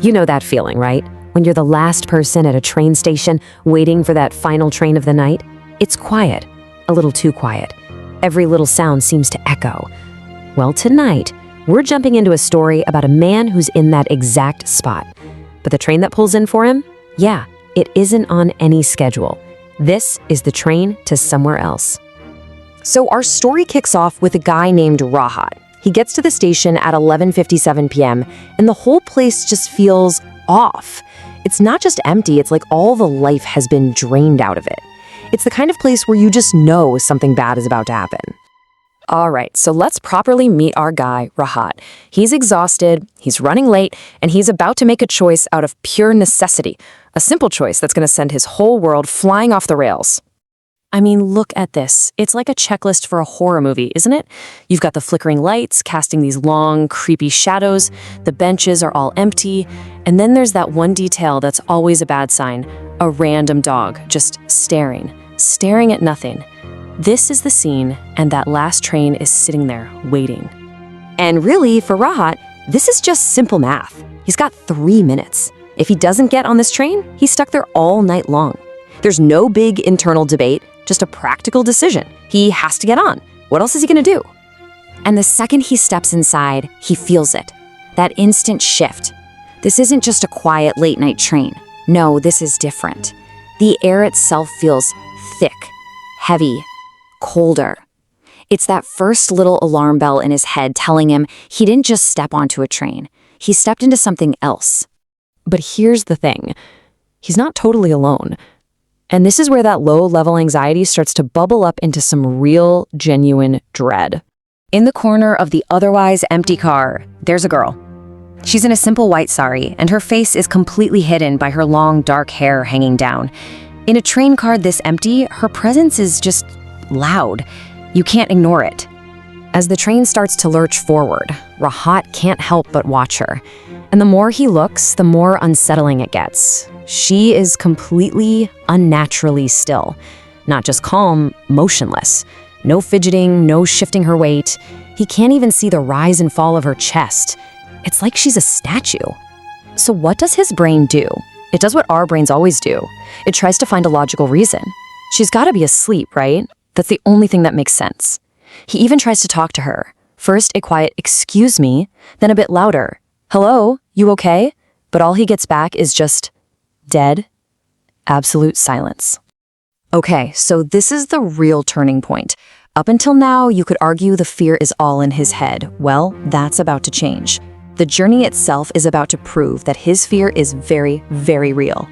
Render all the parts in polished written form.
You know that feeling, right? When you're the last person at a train station waiting for that final train of the night. It's quiet, a little too quiet. Every little sound seems to echo. Well, tonight, we're jumping into a story about a man who's in that exact spot. But the train that pulls in for him? Yeah, it isn't on any schedule. This is the train to somewhere else. So our story kicks off with a guy named Rahat. He gets to the station at 11:57 p.m. and the whole place just feels off. It's not just empty, it's like all the life has been drained out of it. It's the kind of place where you just know something bad is about to happen. All right, so let's properly meet our guy, Rahat. He's exhausted, he's running late, and he's about to make a choice out of pure necessity. A simple choice that's going to send his whole world flying off the rails. I mean, look at this. It's like a checklist for a horror movie, isn't it? You've got the flickering lights casting these long, creepy shadows. The benches are all empty. And then there's that one detail that's always a bad sign. A random dog just staring at nothing. This is the scene, and that last train is sitting there, waiting. And really, for Rahat, this is just simple math. He's got 3 minutes. If he doesn't get on this train, he's stuck there all night long. There's no big internal debate, just a practical decision. He has to get on. What else is he gonna do? And the second he steps inside, he feels it. That instant shift. This isn't just a quiet late-night train. No, this is different. The air itself feels thick, heavy, colder. It's that first little alarm bell in his head telling him he didn't just step onto a train. He stepped into something else. But here's the thing. He's not totally alone. And this is where that low-level anxiety starts to bubble up into some real, genuine dread. In the corner of the otherwise empty car, there's a girl. She's in a simple white sari, and her face is completely hidden by her long, dark hair hanging down. In a train car this empty, her presence is just loud. You can't ignore it. As the train starts to lurch forward, Rahat can't help but watch her. And the more he looks, the more unsettling it gets. She is completely, unnaturally still. Not just calm, motionless. No fidgeting, no shifting her weight. He can't even see the rise and fall of her chest. It's like she's a statue. So what does his brain do? It does what our brains always do. It tries to find a logical reason. She's gotta be asleep, right? That's the only thing that makes sense. He even tries to talk to her. First a quiet, "Excuse me," then a bit louder, "Hello, you okay?" But all he gets back is just dead, absolute silence. Okay, so this is the real turning point. Up until now, you could argue the fear is all in his head. Well, that's about to change. The journey itself is about to prove that his fear is very, very real.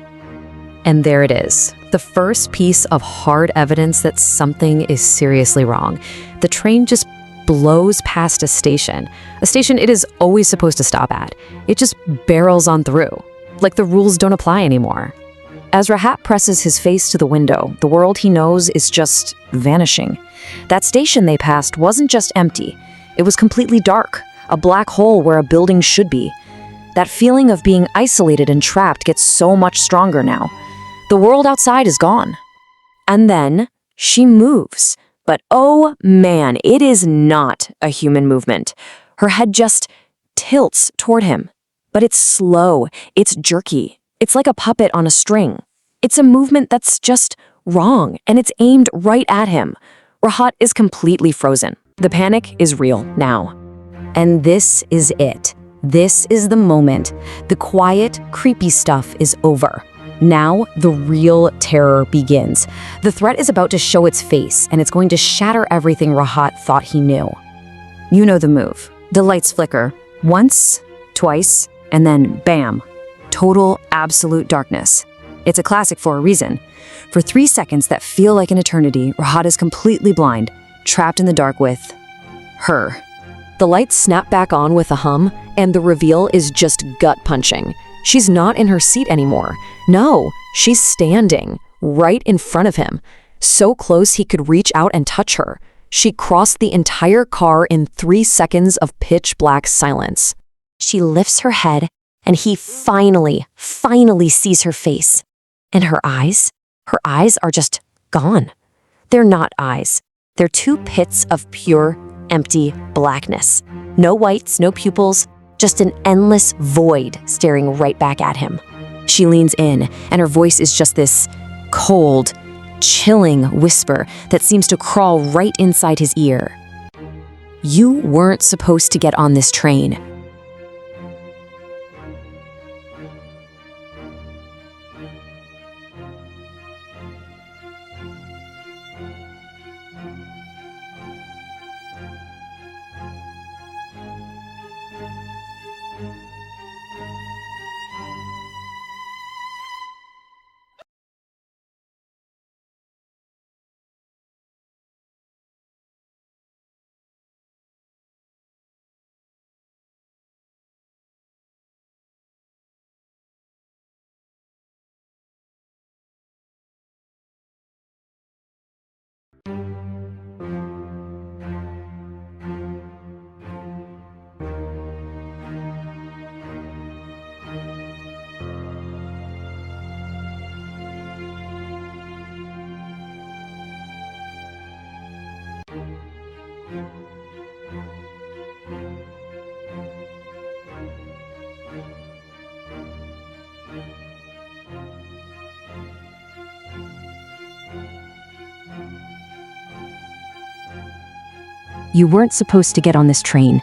And there it is, the first piece of hard evidence that something is seriously wrong. The train just blows past a station it is always supposed to stop at. It just barrels on through, like the rules don't apply anymore. As Rahat presses his face to the window, the world he knows is just vanishing. That station they passed wasn't just empty, it was completely dark, a black hole where a building should be. That feeling of being isolated and trapped gets so much stronger now. The world outside is gone. And then she moves. But oh man, it is not a human movement. Her head just tilts toward him. But it's slow, it's jerky. It's like a puppet on a string. It's a movement that's just wrong, and it's aimed right at him. Rahat is completely frozen. The panic is real now. And this is it. This is the moment. The quiet, creepy stuff is over. Now, the real terror begins. The threat is about to show its face, and it's going to shatter everything Rahat thought he knew. You know the move. The lights flicker. Once, twice, and then bam. Total, absolute darkness. It's a classic for a reason. For 3 seconds that feel like an eternity, Rahat is completely blind, trapped in the dark with her. The lights snap back on with a hum, and the reveal is just gut-punching. She's not in her seat anymore. No, she's standing right in front of him, so close he could reach out and touch her. She crossed the entire car in 3 seconds of pitch-black silence. She lifts her head, and he finally sees her face. And her eyes are just gone. They're not eyes. They're 2 pits of pure, empty blackness. No whites, no pupils, just an endless void staring right back at him. She leans in, and her voice is just this cold, chilling whisper that seems to crawl right inside his ear. You weren't supposed to get on this train. You weren't supposed to get on this train.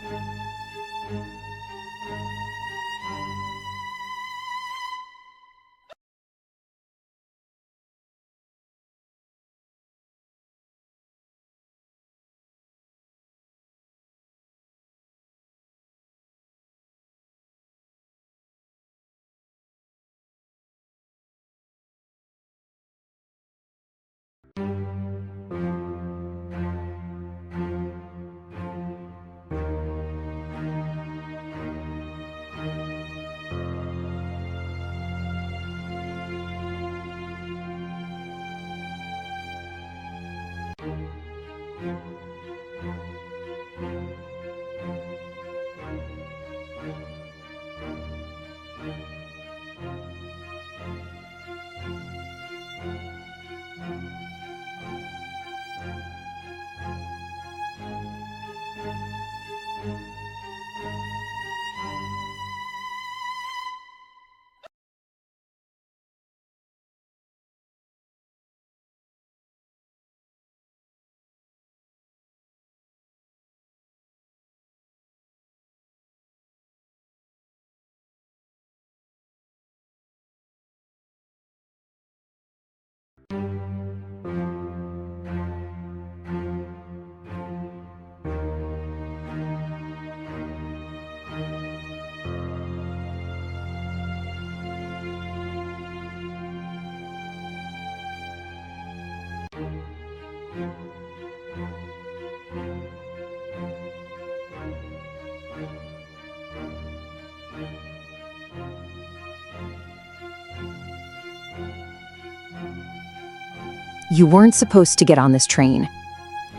You weren't supposed to get on this train.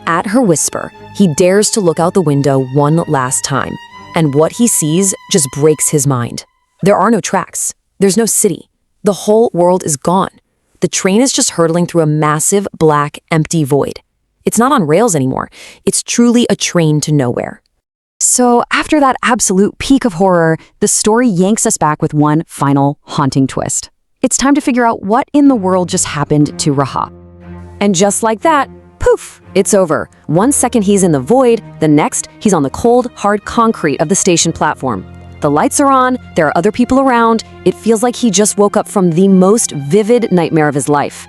At her whisper, he dares to look out the window one last time, and what he sees just breaks his mind. There are no tracks. There's no city. The whole world is gone. The train is just hurtling through a massive, black, empty void. It's not on rails anymore. It's truly a train to nowhere. So after that absolute peak of horror, the story yanks us back with one final haunting twist. It's time to figure out what in the world just happened to Rahat. And just like that, poof, it's over. One second he's in the void, the next he's on the cold, hard concrete of the station platform. The lights are on, there are other people around. It feels like he just woke up from the most vivid nightmare of his life.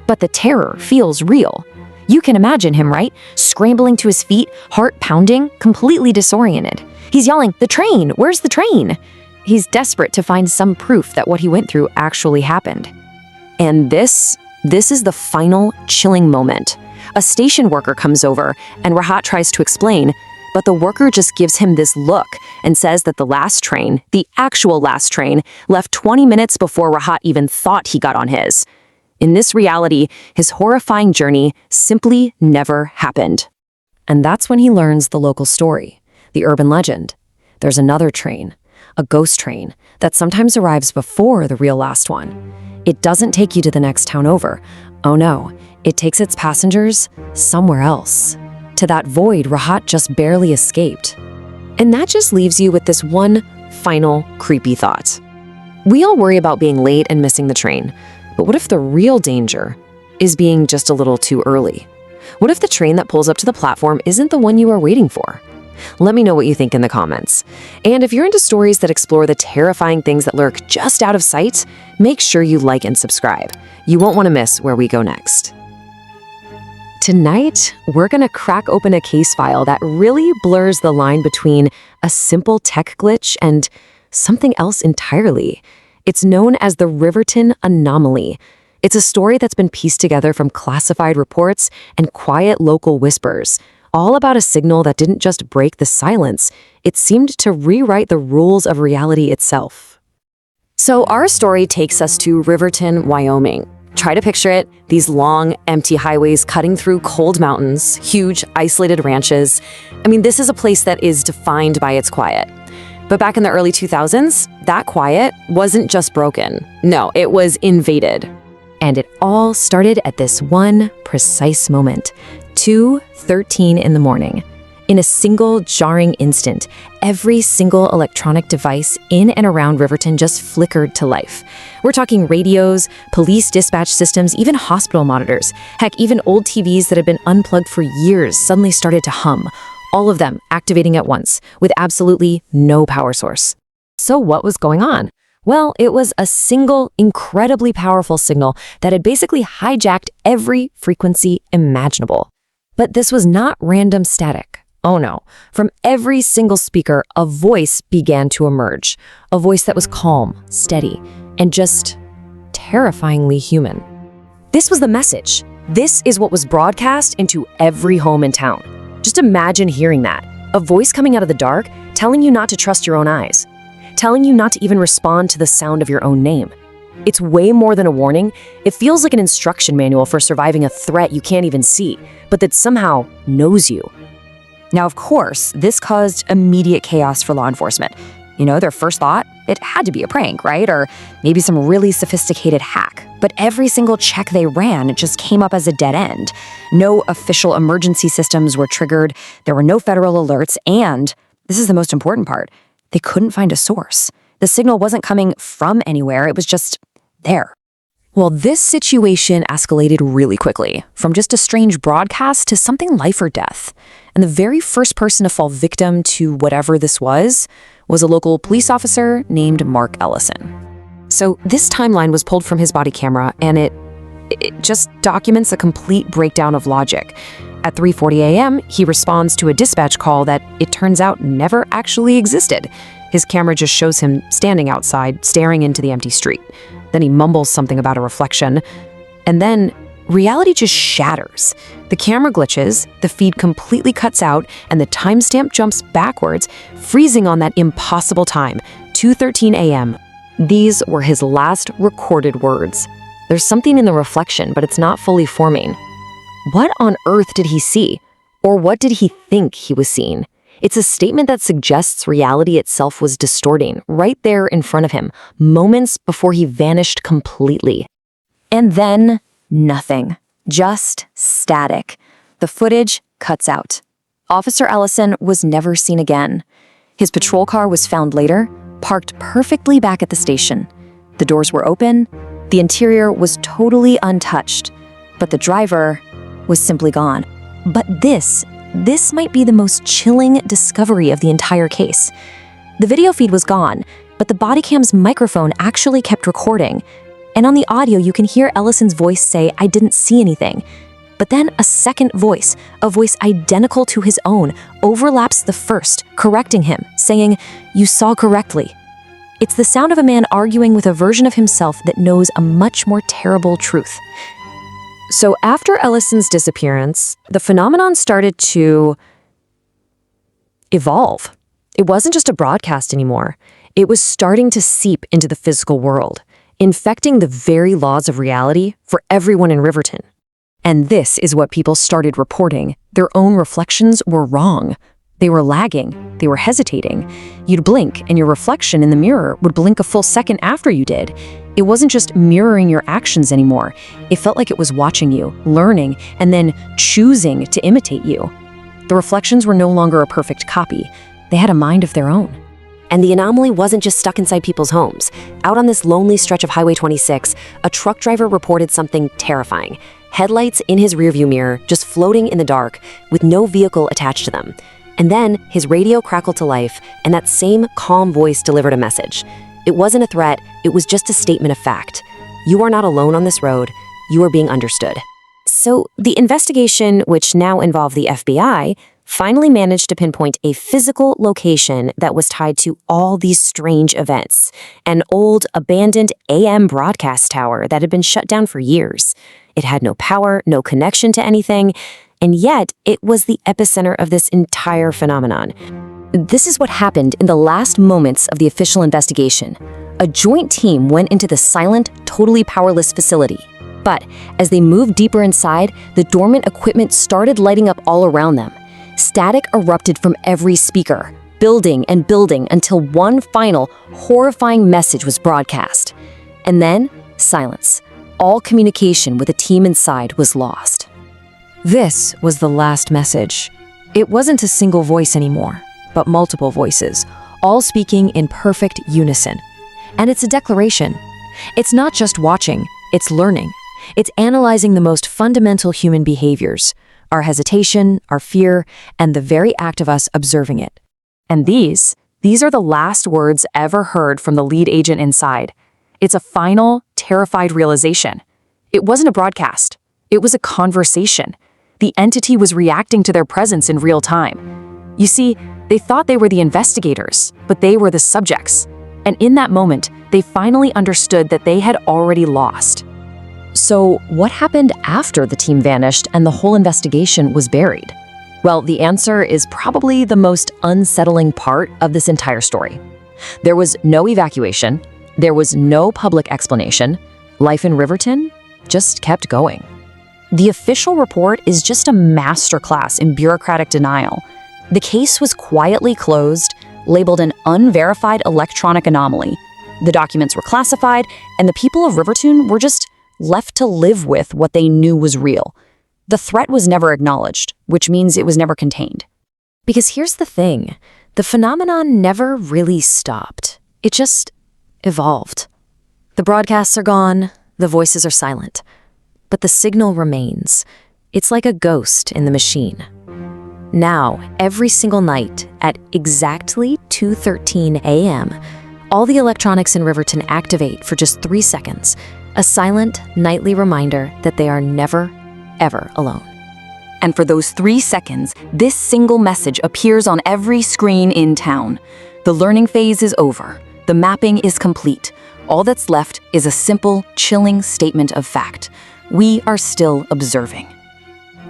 But the terror feels real. You can imagine him, right? Scrambling to his feet, heart pounding, completely disoriented. He's yelling, "The train! Where's the train?" He's desperate to find some proof that what he went through actually happened. And this is the final chilling moment. A station worker comes over, and Rahat tries to explain, but the worker just gives him this look and says that the last train, the actual last train, left 20 minutes before Rahat even thought he got on his. In this reality, his horrifying journey simply never happened. And that's when he learns the local story, the urban legend. There's another train, a ghost train, that sometimes arrives before the real last one. It doesn't take you to the next town over. Oh no, it takes its passengers somewhere else. To that void Rahat just barely escaped. And that just leaves you with this one final creepy thought. We all worry about being late and missing the train, but what if the real danger is being just a little too early? What if the train that pulls up to the platform isn't the one you are waiting for? Let me know what you think in the comments. And if you're into stories that explore the terrifying things that lurk just out of sight, make sure you like and subscribe. You won't want to miss where we go next. Tonight, we're going to crack open a case file that really blurs the line between a simple tech glitch and something else entirely. It's known as the Riverton Anomaly. It's a story that's been pieced together from classified reports and quiet local whispers, all about a signal that didn't just break the silence, it seemed to rewrite the rules of reality itself. So our story takes us to Riverton, Wyoming. Try to picture it, these long, empty highways cutting through cold mountains, huge, isolated ranches. I mean, this is a place that is defined by its quiet. But back in the early 2000s, that quiet wasn't just broken. No, it was invaded. And it all started at this one precise moment, 2:13 in the morning. In a single jarring instant, every single electronic device in and around Riverton just flickered to life. We're talking radios, police dispatch systems, even hospital monitors. Heck, even old TVs that had been unplugged for years suddenly started to hum, all of them activating at once, with absolutely no power source. So what was going on? Well, it was a single, incredibly powerful signal that had basically hijacked every frequency imaginable. But this was not random static. Oh no. From every single speaker, a voice began to emerge. A voice that was calm, steady, and just terrifyingly human. This was the message. This is what was broadcast into every home in town. Just imagine hearing that. A voice coming out of the dark, telling you not to trust your own eyes. Telling you not to even respond to the sound of your own name. It's way more than a warning. It feels like an instruction manual for surviving a threat you can't even see, but that somehow knows you. Now, of course, this caused immediate chaos for law enforcement. You know, their first thought, it had to be a prank, right? Or maybe some really sophisticated hack. But every single check they ran just came up as a dead end. No official emergency systems were triggered, there were no federal alerts, and, this is the most important part, they couldn't find a source. The signal wasn't coming from anywhere, it was just there. Well, this situation escalated really quickly, from just a strange broadcast to something life or death. And the very first person to fall victim to whatever this was a local police officer named Mark Ellison. So this timeline was pulled from his body camera, and it just documents a complete breakdown of logic. At 3:40 a.m., he responds to a dispatch call that it turns out never actually existed. His camera just shows him standing outside, staring into the empty street. Then he mumbles something about a reflection. And then reality just shatters. The camera glitches, the feed completely cuts out, and the timestamp jumps backwards, freezing on that impossible time, 2:13 a.m. These were his last recorded words. There's something in the reflection, but it's not fully forming. What on earth did he see? Or what did he think he was seeing? It's a statement that suggests reality itself was distorting, right there in front of him, moments before he vanished completely. And then, nothing. Just static. The footage cuts out. Officer Ellison was never seen again. His patrol car was found later, parked perfectly back at the station. The doors were open, the interior was totally untouched, but the driver was simply gone. But this might be the most chilling discovery of the entire case. The video feed was gone, but the body cam's microphone actually kept recording. And on the audio, you can hear Ellison's voice say, "I didn't see anything." But then a second voice, a voice identical to his own, overlaps the first, correcting him, saying, "You saw correctly." It's the sound of a man arguing with a version of himself that knows a much more terrible truth. So after Ellison's disappearance, the phenomenon started to evolve. It wasn't just a broadcast anymore. It was starting to seep into the physical world, infecting the very laws of reality for everyone in Riverton. And this is what people started reporting. Their own reflections were wrong. They were lagging. They were hesitating. You'd blink, and your reflection in the mirror would blink a full second after you did. It wasn't just mirroring your actions anymore. It felt like it was watching you, learning, and then choosing to imitate you. The reflections were no longer a perfect copy. They had a mind of their own. And the anomaly wasn't just stuck inside people's homes. Out on this lonely stretch of Highway 26, a truck driver reported something terrifying. Headlights in his rearview mirror, just floating in the dark, with no vehicle attached to them. And then his radio crackled to life, and that same calm voice delivered a message. It wasn't a threat, it was just a statement of fact. You are not alone on this road. You are being understood. So the investigation, which now involved the FBI, finally managed to pinpoint a physical location that was tied to all these strange events. An old, abandoned AM broadcast tower that had been shut down for years. It had no power, no connection to anything, and yet it was the epicenter of this entire phenomenon. This is what happened in the last moments of the official investigation. A joint team went into the silent, totally powerless facility. But as they moved deeper inside, the dormant equipment started lighting up all around them. Static erupted from every speaker, building and building until one final, horrifying message was broadcast. And then, silence. All communication with the team inside was lost. This was the last message. It wasn't a single voice anymore, but multiple voices, all speaking in perfect unison. And it's a declaration. It's not just watching, it's learning. It's analyzing the most fundamental human behaviors, our hesitation, our fear, and the very act of us observing it. And these are the last words ever heard from the lead agent inside. It's a final, terrified realization. It wasn't a broadcast. It was a conversation. The entity was reacting to their presence in real time. You see, they thought they were the investigators, but they were the subjects. And in that moment, they finally understood that they had already lost. So what happened after the team vanished and the whole investigation was buried? Well, the answer is probably the most unsettling part of this entire story. There was no evacuation. There was no public explanation. Life in Riverton just kept going. The official report is just a masterclass in bureaucratic denial. The case was quietly closed, labeled an unverified electronic anomaly. The documents were classified, and the people of Riverton were just left to live with what they knew was real. The threat was never acknowledged, which means it was never contained. Because here's the thing, the phenomenon never really stopped. It just evolved. The broadcasts are gone, the voices are silent, but the signal remains. It's like a ghost in the machine. Now, every single night at exactly 2:13 a.m., all the electronics in Riverton activate for just 3 seconds, a silent nightly reminder that they are never, ever alone. And for those 3 seconds, this single message appears on every screen in town. The learning phase is over. The mapping is complete. All that's left is a simple, chilling statement of fact. We are still observing.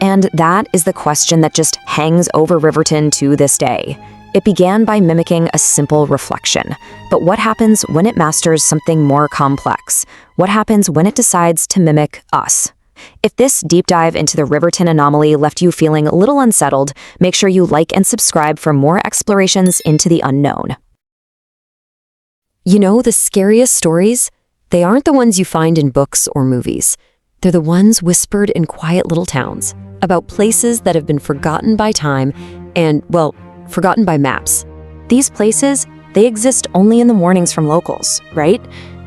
And that is the question that just hangs over Riverton to this day. It began by mimicking a simple reflection. But what happens when it masters something more complex? What happens when it decides to mimic us? If this deep dive into the Riverton Anomaly left you feeling a little unsettled, make sure you like and subscribe for more explorations into the unknown. You know, the scariest stories, they aren't the ones you find in books or movies. They're the ones whispered in quiet little towns, about places that have been forgotten by time and, well, forgotten by maps. These places, they exist only in the warnings from locals, right?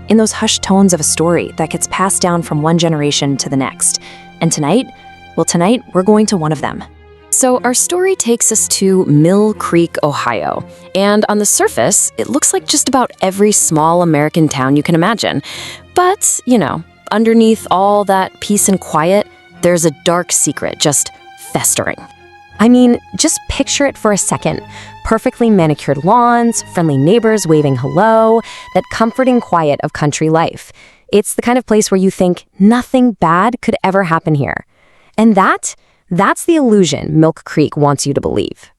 In those hushed tones of a story that gets passed down from one generation to the next. And tonight, we're going to one of them. So our story takes us to Mill Creek, Ohio. And on the surface, it looks like just about every small American town you can imagine. But, you know, underneath all that peace and quiet, there's a dark secret just festering. I mean, just picture it for a second. Perfectly manicured lawns, friendly neighbors waving hello, that comforting quiet of country life. It's the kind of place where you think nothing bad could ever happen here. And that's the illusion Milk Creek wants you to believe.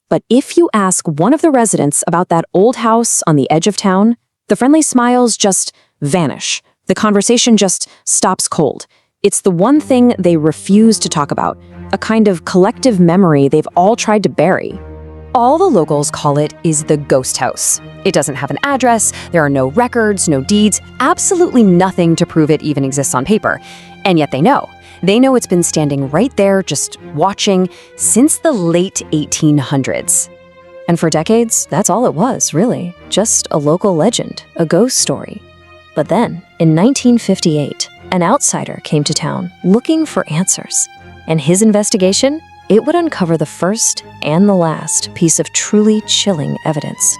But if you ask one of the residents about that old house on the edge of town, the friendly smiles just vanish. The conversation just stops cold. It's the one thing they refuse to talk about, a kind of collective memory they've all tried to bury. All the locals call it is the ghost house. It doesn't have an address, there are no records, no deeds, absolutely nothing to prove it even exists on paper. And yet they know. They know it's been standing right there, just watching, since the late 1800s. And for decades, that's all it was, really. Just a local legend, a ghost story. But then, in 1958, an outsider came to town looking for answers. And his investigation, it would uncover the first and the last piece of truly chilling evidence.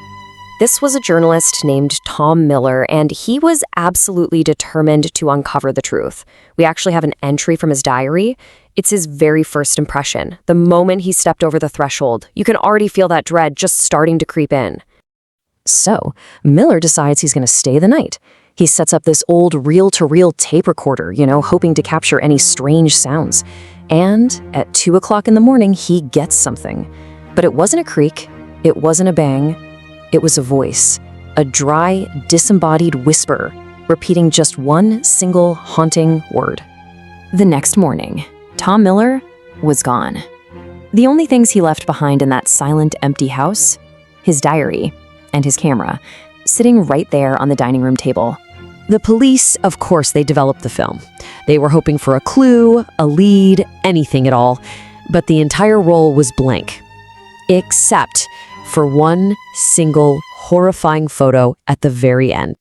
This was a journalist named Tom Miller, and he was absolutely determined to uncover the truth. We actually have an entry from his diary. It's his very first impression. The moment he stepped over the threshold, you can already feel that dread just starting to creep in. So, Miller decides he's going to stay the night. He sets up this old reel-to-reel tape recorder, hoping to capture any strange sounds. And at 2 o'clock in the morning, he gets something. But it wasn't a creak, it wasn't a bang, it was a voice, a dry, disembodied whisper, repeating just one single haunting word. The next morning, Tom Miller was gone. The only things he left behind in that silent, empty house, his diary and his camera, sitting right there on the dining room table. The police, of course, they developed the film. They were hoping for a clue, a lead, anything at all, but the entire roll was blank. Except for one single horrifying photo at the very end.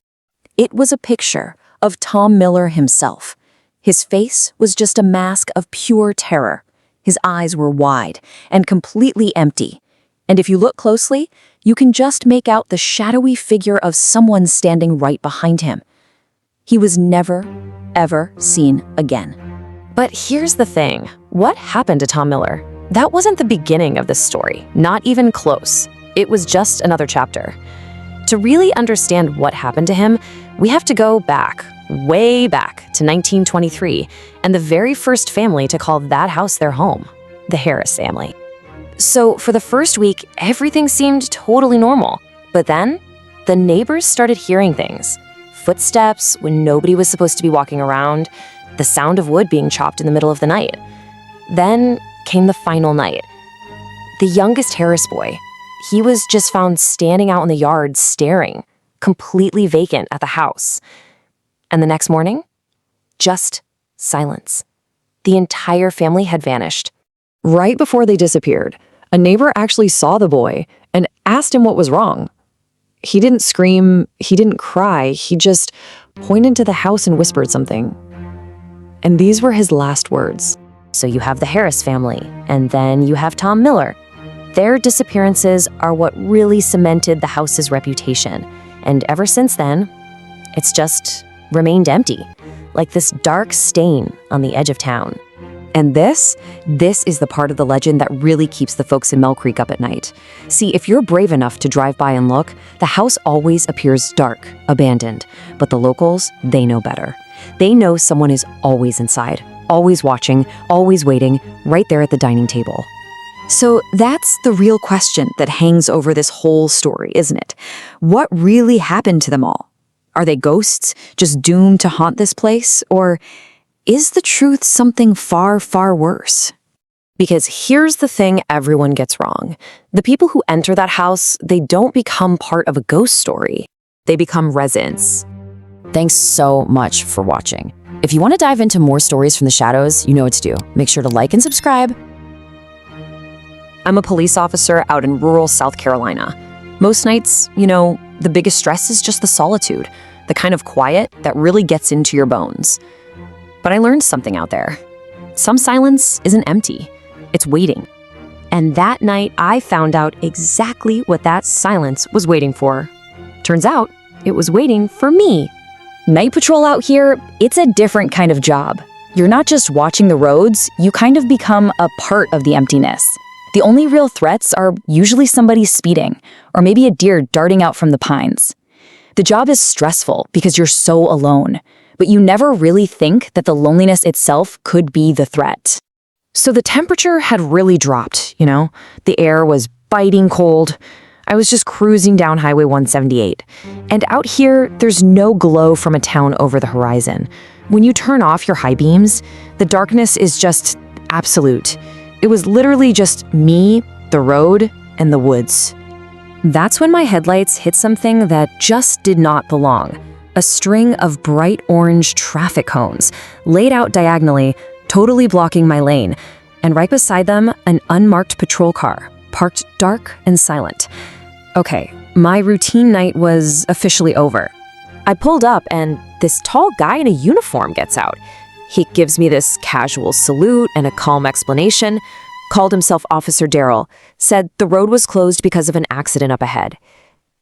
It was a picture of Tom Miller himself. His face was just a mask of pure terror. His eyes were wide and completely empty. And if you look closely, you can just make out the shadowy figure of someone standing right behind him. He was never, ever seen again. But here's the thing. What happened to Tom Miller? That wasn't the beginning of this story, not even close. It was just another chapter. To really understand what happened to him, we have to go back, way back to 1923, and the very first family to call that house their home, the Harris family. So for the first week, everything seemed totally normal. But then, the neighbors started hearing things. Footsteps when nobody was supposed to be walking around, the sound of wood being chopped in the middle of the night. Then came the final night. The youngest Harris boy, he was just found standing out in the yard staring, completely vacant at the house. And the next morning, just silence. The entire family had vanished. Right before they disappeared, a neighbor actually saw the boy and asked him what was wrong. He didn't scream, he didn't cry, he just pointed to the house and whispered something. And these were his last words. So you have the Harris family, and then you have Tom Miller. Their disappearances are what really cemented the house's reputation. And ever since then, it's just remained empty, like this dark stain on the edge of town. And this is the part of the legend that really keeps the folks in Mel Creek up at night. See, if you're brave enough to drive by and look, the house always appears dark, abandoned. But the locals, they know better. They know someone is always inside, always watching, always waiting, right there at the dining table. So that's the real question that hangs over this whole story, isn't it? What really happened to them all? Are they ghosts, just doomed to haunt this place? Or is the truth something far, far worse? Because here's the thing everyone gets wrong. The people who enter that house, they don't become part of a ghost story. They become residents. Thanks so much for watching. If you want to dive into more stories from the shadows, you know what to do. Make sure to like and subscribe. I'm a police officer out in rural South Carolina. Most nights, the biggest stress is just the solitude, the kind of quiet that really gets into your bones. But I learned something out there. Some silence isn't empty, it's waiting. And that night, I found out exactly what that silence was waiting for. Turns out, it was waiting for me. Night patrol out here, it's a different kind of job. You're not just watching the roads, you kind of become a part of the emptiness. The only real threats are usually somebody speeding, or maybe a deer darting out from the pines. The job is stressful because you're so alone, but you never really think that the loneliness itself could be the threat. So the temperature had really dropped, The air was biting cold. I was just cruising down Highway 178. And out here, there's no glow from a town over the horizon. When you turn off your high beams, the darkness is just absolute. It was literally just me, the road, and the woods. That's when my headlights hit something that just did not belong. A string of bright orange traffic cones, laid out diagonally, totally blocking my lane. And right beside them, an unmarked patrol car, parked dark and silent. Okay, my routine night was officially over. I pulled up and this tall guy in a uniform gets out. He gives me this casual salute and a calm explanation, called himself Officer Darrell, said the road was closed because of an accident up ahead.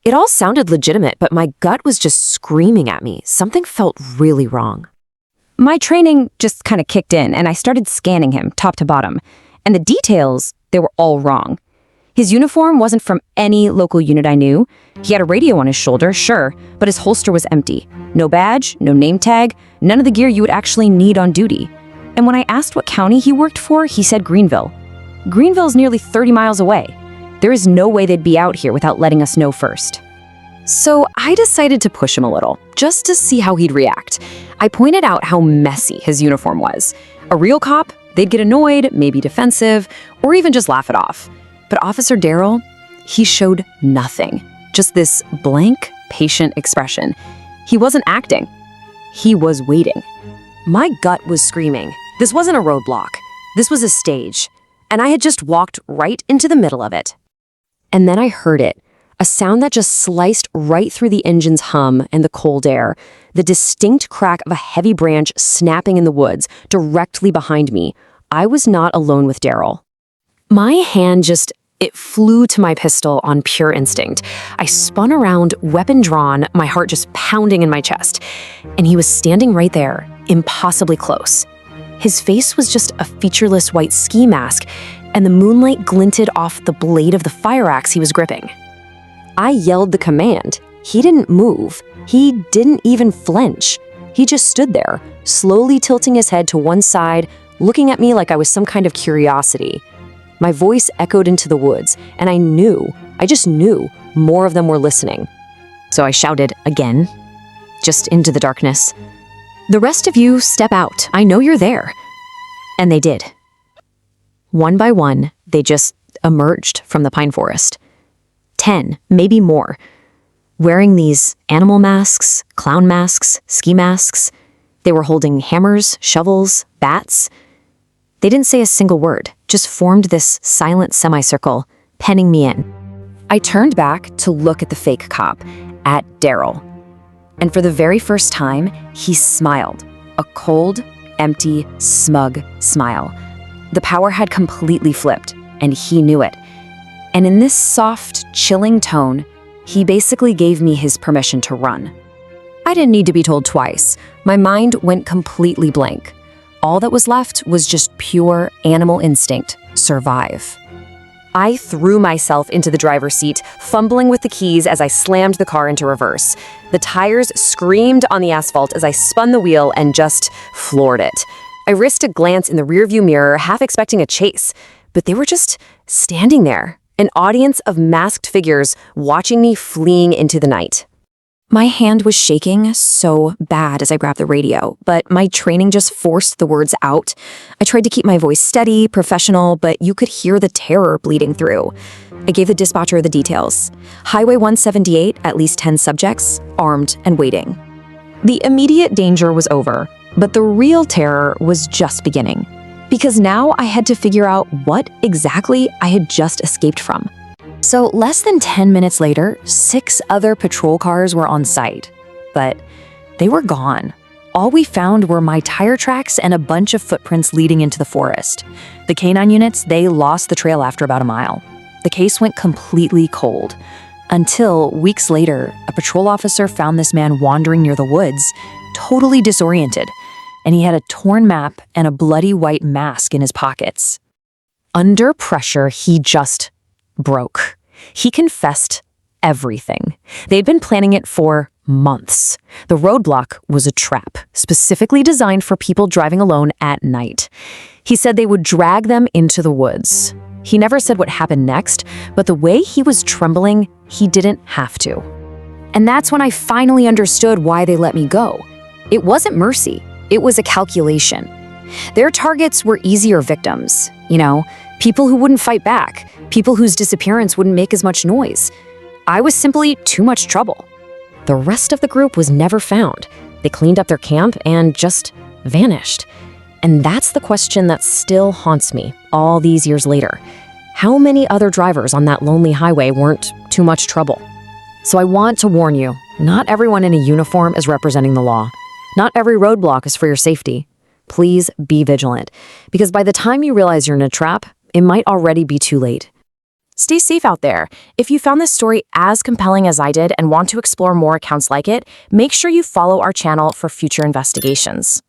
It all sounded legitimate, but my gut was just screaming at me. Something felt really wrong. My training just kind of kicked in, and I started scanning him top to bottom. And the details, they were all wrong. His uniform wasn't from any local unit I knew. He had a radio on his shoulder, sure, but his holster was empty. No badge, no name tag, none of the gear you would actually need on duty. And when I asked what county he worked for, he said Greenville. Greenville's nearly 30 miles away. There is no way they'd be out here without letting us know first. So I decided to push him a little, just to see how he'd react. I pointed out how messy his uniform was. A real cop, they'd get annoyed, maybe defensive, or even just laugh it off. But Officer Darrell, he showed nothing. Just this blank, patient expression. He wasn't acting. He was waiting. My gut was screaming. This wasn't a roadblock. This was a stage. And I had just walked right into the middle of it. And then I heard it. A sound that just sliced right through the engine's hum and the cold air. The distinct crack of a heavy branch snapping in the woods directly behind me. I was not alone with Darrell. My hand it flew to my pistol on pure instinct. I spun around, weapon drawn, my heart just pounding in my chest. And he was standing right there, impossibly close. His face was just a featureless white ski mask, and the moonlight glinted off the blade of the fire axe he was gripping. I yelled the command. He didn't move. He didn't even flinch. He just stood there, slowly tilting his head to one side, looking at me like I was some kind of curiosity. My voice echoed into the woods, and I just knew more of them were listening. So I shouted again, just into the darkness. "The rest of you step out. I know you're there." And they did. One by one, they just emerged from the pine forest. 10, maybe more, wearing these animal masks, clown masks, ski masks. They were holding hammers, shovels, bats. They didn't say a single word, just formed this silent semicircle, penning me in. I turned back to look at the fake cop, at Darrell. And for the very first time, he smiled, a cold, empty, smug smile. The power had completely flipped, and he knew it. And in this soft, chilling tone, he basically gave me his permission to run. I didn't need to be told twice. My mind went completely blank. All that was left was just pure animal instinct, survive. I threw myself into the driver's seat, fumbling with the keys as I slammed the car into reverse. The tires screamed on the asphalt as I spun the wheel and just floored it. I risked a glance in the rearview mirror, half expecting a chase, but they were just standing there. An audience of masked figures watching me fleeing into the night. My hand was shaking so bad as I grabbed the radio, but my training just forced the words out. I tried to keep my voice steady, professional, but you could hear the terror bleeding through. I gave the dispatcher the details. Highway 178, at least 10 subjects, armed and waiting. The immediate danger was over, but the real terror was just beginning. Because now I had to figure out what exactly I had just escaped from. So less than 10 minutes later, 6 other patrol cars were on site. But they were gone. All we found were my tire tracks and a bunch of footprints leading into the forest. The canine units, they lost the trail after about a mile. The case went completely cold. Until, weeks later, a patrol officer found this man wandering near the woods, totally disoriented. And he had a torn map and a bloody white mask in his pockets. Under pressure, he just broke. He confessed everything. They'd been planning it for months. The roadblock was a trap, specifically designed for people driving alone at night. He said they would drag them into the woods. He never said what happened next, but the way he was trembling, he didn't have to. And that's when I finally understood why they let me go. It wasn't mercy. It was a calculation. Their targets were easier victims, people who wouldn't fight back, people whose disappearance wouldn't make as much noise. I was simply too much trouble. The rest of the group was never found. They cleaned up their camp and just vanished. And that's the question that still haunts me all these years later. How many other drivers on that lonely highway weren't too much trouble? So I want to warn you, not everyone in a uniform is representing the law. Not every roadblock is for your safety. Please be vigilant, because by the time you realize you're in a trap, it might already be too late. Stay safe out there. If you found this story as compelling as I did and want to explore more accounts like it, make sure you follow our channel for future investigations.